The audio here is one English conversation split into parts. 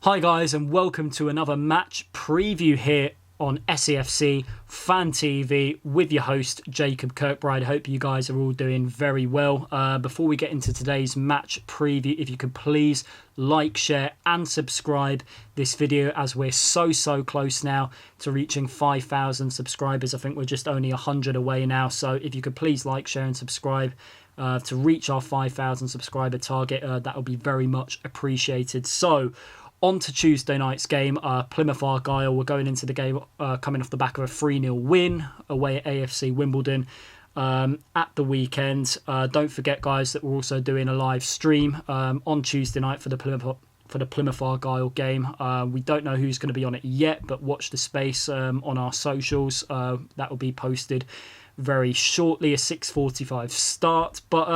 Hi guys, and welcome to another match preview here on SAFC Fan TV with your host Jacob Kirkbride. Hope you guys are all doing very well. Before we get into today's match preview, if you could please like, share and subscribe this video, as we're so close now to reaching 5,000 subscribers. I think we're just only 100 away now, so if you could please like, share and subscribe to reach our 5,000 subscriber target, that would be very much appreciated. So on to Tuesday night's game, Plymouth Argyle. We're going into the game coming off the back of a 3-0 win away at AFC Wimbledon at the weekend. Don't forget, guys, that we're also doing a live stream on Tuesday night for the Plymouth Argyle game. We don't know who's going to be on it yet, but watch the space on our socials. That will be posted very shortly, a 6:45 start. But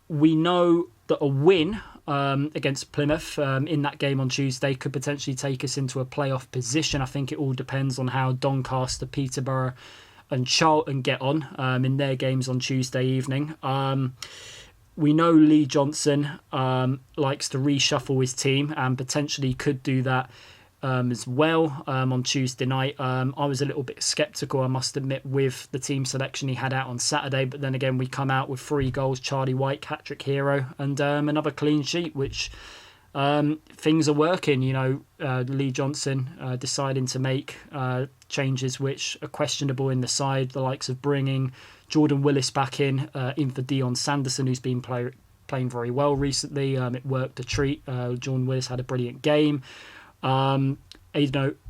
we know that a win against Plymouth in that game on Tuesday could potentially take us into a playoff position. I think it all depends on how Doncaster, Peterborough and Charlton get on in their games on Tuesday evening. We know Lee Johnson likes to reshuffle his team and potentially could do that as well on Tuesday night. I was a little bit sceptical, I must admit, with the team selection he had out on Saturday, but then again we come out with 3 goals, Charlie White, hat-trick hero, and another clean sheet, which things are working. Lee Johnson deciding to make changes which are questionable in the side, the likes of bringing Jordan Willis back in for Dion Sanderson, who's been playing very well recently. It worked a treat. Jordan Willis had a brilliant game. Aidan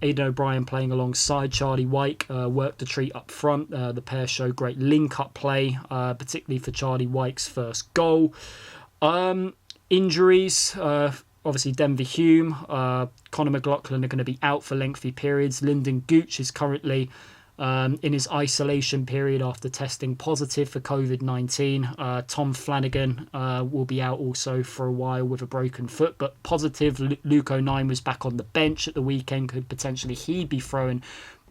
O'Brien playing alongside Charlie White worked a treat up front. The pair showed great link-up play, particularly for Charlie White's first goal. Injuries, obviously Denver Hume, Conor McLaughlin are going to be out for lengthy periods. Lyndon Gooch is currently in his isolation period after testing positive for COVID-19. Tom Flanagan will be out also for a while with a broken foot, but positive. Luke O'Nien was back on the bench at the weekend. Could potentially he be thrown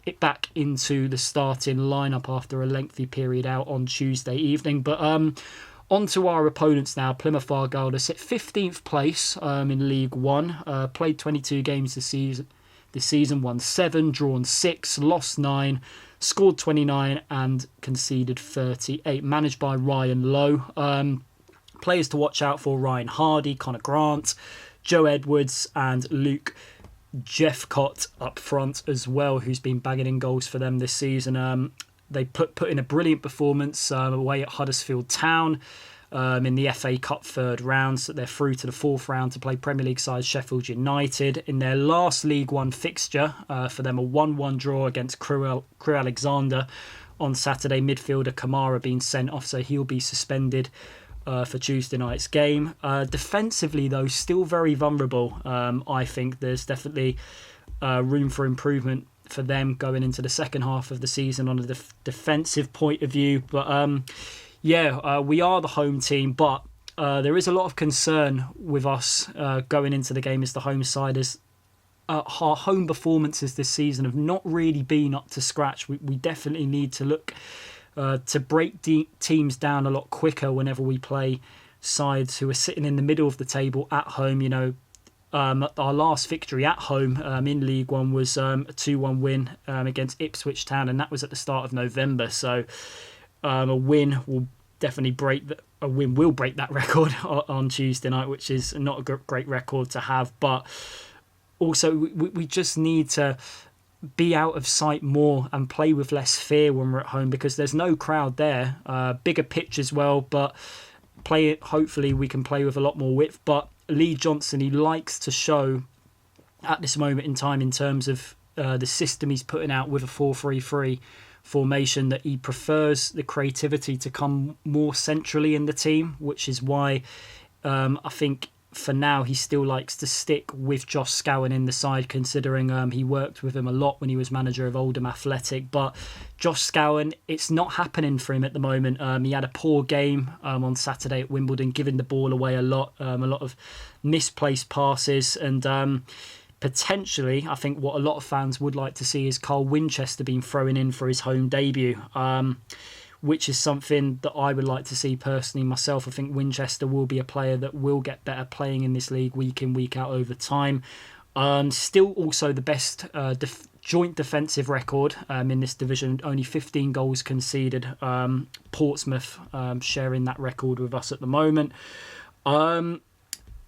it back into the starting lineup after a lengthy period out on Tuesday evening. But on to our opponents now. Plymouth Argyle, they sit 15th place in League One. Played 22 games this season, won 7, drawn 6, lost 9, scored 29 and conceded 38. Managed by Ryan Lowe. Players to watch out for: Ryan Hardy, Connor Grant, Joe Edwards and Luke Jeffcott up front as well, who's been bagging in goals for them this season. They put in a brilliant performance away at Huddersfield Town in the FA Cup third round, so they're through to the 4th round to play Premier League side Sheffield United. In their last League One fixture, for them a 1-1 draw against Crewe Alexandra on Saturday. Midfielder Kamara being sent off, so he'll be suspended for Tuesday night's game. Defensively, though, still very vulnerable. I think there's definitely room for improvement for them going into the second half of the season on a defensive point of view. But we are the home team, but there is a lot of concern with us going into the game as the home side, as our home performances this season have not really been up to scratch. We definitely need to look to break teams down a lot quicker whenever we play sides who are sitting in the middle of the table at home. Our last victory at home in League One was a 2-1 win against Ipswich Town, and that was at the start of November. So a win will definitely break that record on Tuesday night, which is not a great record to have. But also we just need to be out of sight more and play with less fear when we're at home, because there's no crowd there. Bigger pitch as well, but hopefully we can play with a lot more width. But Lee Johnson, he likes to show at this moment in time, in terms of the system he's putting out with a 4-3-3 formation, that he prefers the creativity to come more centrally in the team, which is why I think for now he still likes to stick with Josh Scowen in the side, considering he worked with him a lot when he was manager of Oldham Athletic. But Josh Scowen, it's not happening for him at the moment. He had a poor game on Saturday at Wimbledon, giving the ball away a lot of misplaced passes, and potentially I think what a lot of fans would like to see is Carl Winchester being thrown in for his home debut. which is something that I would like to see personally myself. I think Winchester will be a player that will get better playing in this league week in, week out over time. Still also the best joint defensive record in this division, only 15 goals conceded. Portsmouth sharing that record with us at the moment.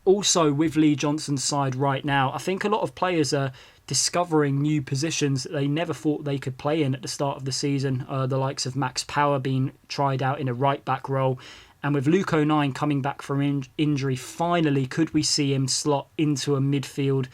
Also, with Lee Johnson's side right now, I think a lot of players are discovering new positions that they never thought they could play in at the start of the season. The likes of Max Power being tried out in a right-back role. And with Luke O'Nien coming back from injury, finally, could we see him slot into a midfield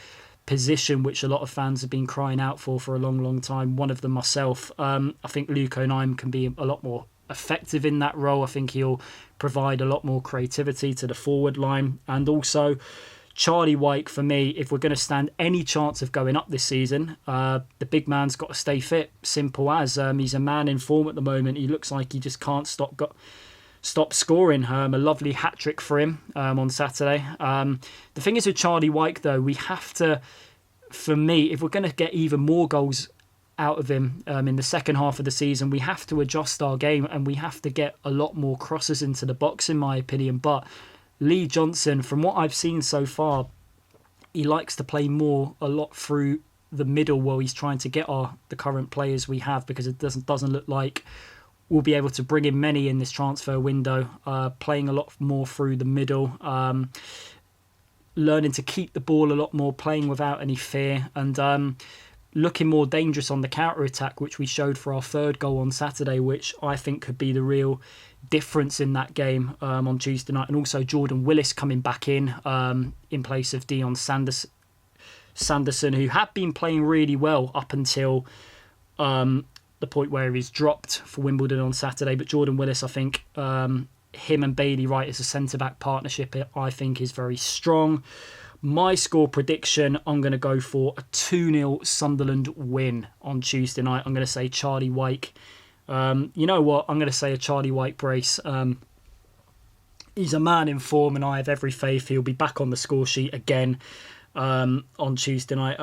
position, which a lot of fans have been crying out for a long, long time, one of them myself. I think Luke O'Nien can be a lot more effective in that role. I think he'll provide a lot more creativity to the forward line. And also, Charlie Wyke, for me, if we're going to stand any chance of going up this season, the big man's got to stay fit. Simple as. He's a man in form at the moment. He looks like he just can't stop scoring. A lovely hat-trick for him on Saturday. The thing is with Charlie Wyke, though, we have to, for me, if we're going to get even more goals out of him in the second half of the season, we have to adjust our game and we have to get a lot more crosses into the box, in my opinion. But Lee Johnson, from what I've seen so far, he likes to play a lot through the middle while he's trying to get the current players we have, because it doesn't look like we'll be able to bring in many in this transfer window, playing a lot more through the middle, learning to keep the ball a lot more, playing without any fear, and looking more dangerous on the counter-attack, which we showed for our third goal on Saturday, which I think could be the real difference in that game on Tuesday night. And also Jordan Willis coming back in place of Dion Sanderson, who had been playing really well up until the point where he's dropped for Wimbledon on Saturday. But Jordan Willis, I think him and Bailey Wright as a centre-back partnership, I think is very strong. My score prediction, I'm going to go for a 2-0 Sunderland win on Tuesday night. I'm going to say Charlie Wyke. You know what? I'm going to say a Charlie Wyke brace. He's a man in form and I have every faith he'll be back on the score sheet again on Tuesday night.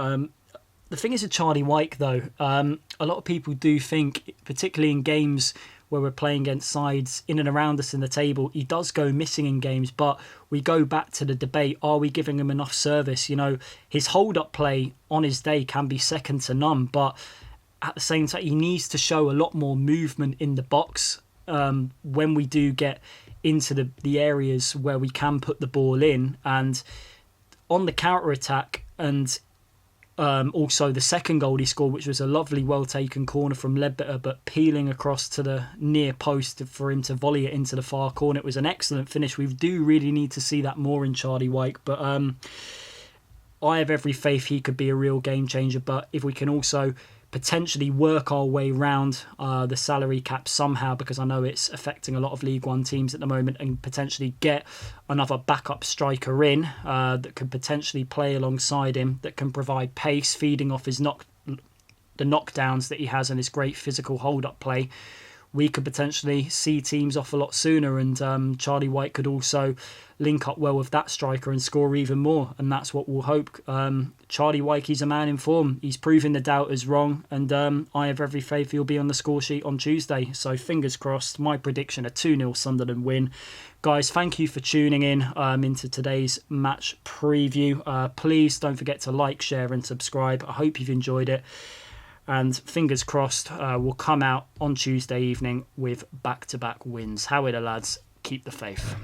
The thing is with Charlie Wyke, though, a lot of people do think, particularly in games where we're playing against sides in and around us in the table, he does go missing in games. But we go back to the debate, are we giving him enough service? You know, his hold-up play on his day can be second to none, but at the same time, he needs to show a lot more movement in the box when we do get into the areas where we can put the ball in. And on the counter-attack, and also the second goal he scored, which was a lovely well-taken corner from Ledbetter, but peeling across to the near post for him to volley it into the far corner. It was an excellent finish. We do really need to see that more in Charlie Wyke, but I have every faith he could be a real game changer. But if we can also potentially work our way round the salary cap somehow, because I know it's affecting a lot of League One teams at the moment, and potentially get another backup striker in that could potentially play alongside him, that can provide pace, feeding off his the knockdowns that he has and his great physical hold-up play, we could potentially see teams off a lot sooner, and Charlie Wyke could also link up well with that striker and score even more, and that's what we'll hope. Charlie Wyke, he's a man in form. He's proving the doubters wrong, and I have every faith he'll be on the score sheet on Tuesday. So fingers crossed. My prediction, a 2-0 Sunderland win. Guys, thank you for tuning in into today's match preview. Please don't forget to like, share and subscribe. I hope you've enjoyed it. And fingers crossed, we'll come out on Tuesday evening with back-to-back wins. How are the lads? Keep the faith.